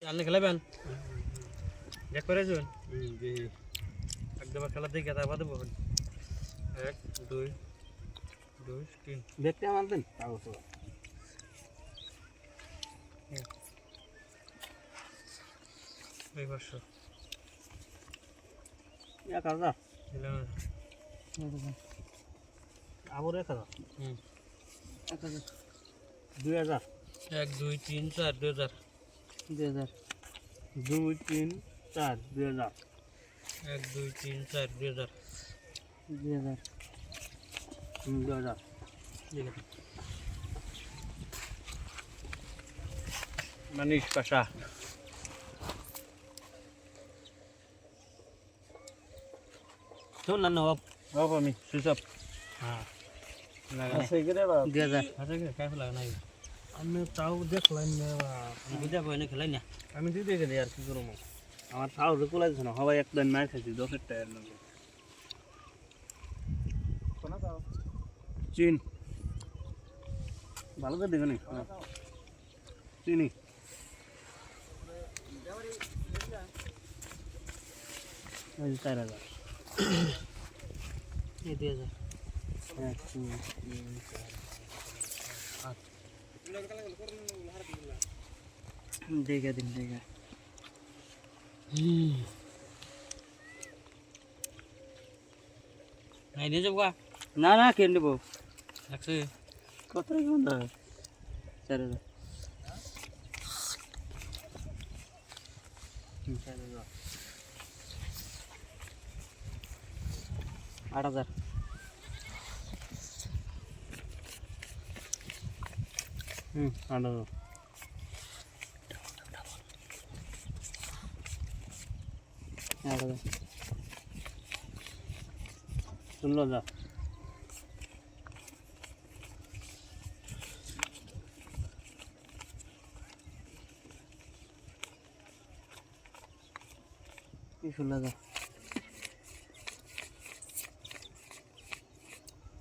আপনি খেলাবেন দেখ করে যাবেন একদম খেলা দেখে তারপর দেবো 1 2 2 3 দেখতে আমার দেন কাগজ এই বর্ষ এক হাজার দিলাম আবার এক হাজার 2000 1 2 3 4 2000 2 3 4 2000 1 2 3 4 2000 2000 ঠিক আছে মানিশ পাশা শোন না নবাব বাবা আমি সুইচ অফ হ্যাঁ আছে কি রে বাবা 2000 আছে কি কাই ফেলা নাই আমি তাও দেখলাম না আমি বুঝা পাই না খেলাই না আমি দিতে গেলি আর কি করবো আমার সাহস কোলাইছে না সবাই একদিন মার খাইছি 10 টাকার লগে চীন ভালো করে দেখো নি চিনি ওই 4000 এই 2000 1 2 3 देखा दिन देखा নাই নিয়ে যাবো গা ना ना केन देबो একশো কত টাকা বন্ধ 4000 8000 8000 16,000 16,000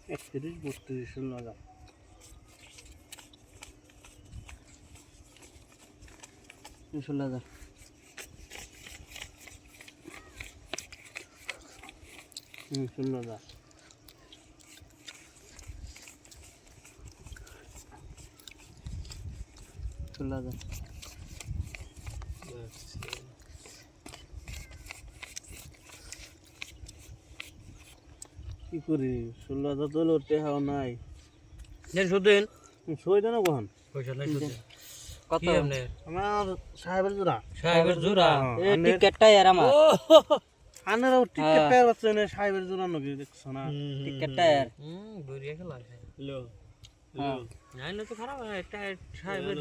31 32 16,000 16,000 16,000 16,000 কি করি 16,000 তো লোটে হাও নাই নেন শুধুন সই দেন কখন পয়সা নাই শুধু কত কি আপনি আমার সাহেবের জোড়া সাহেবের জোড়া এই টিকেটটা আর আমার আনারাও টিকেটটা আর বাচ্চা না সাহেবের জোড়া নকি দেখছ না টিকেটটা আর বড়িয়া খেলা আছে লো নাই না তো খারাপ একটা সাহেবের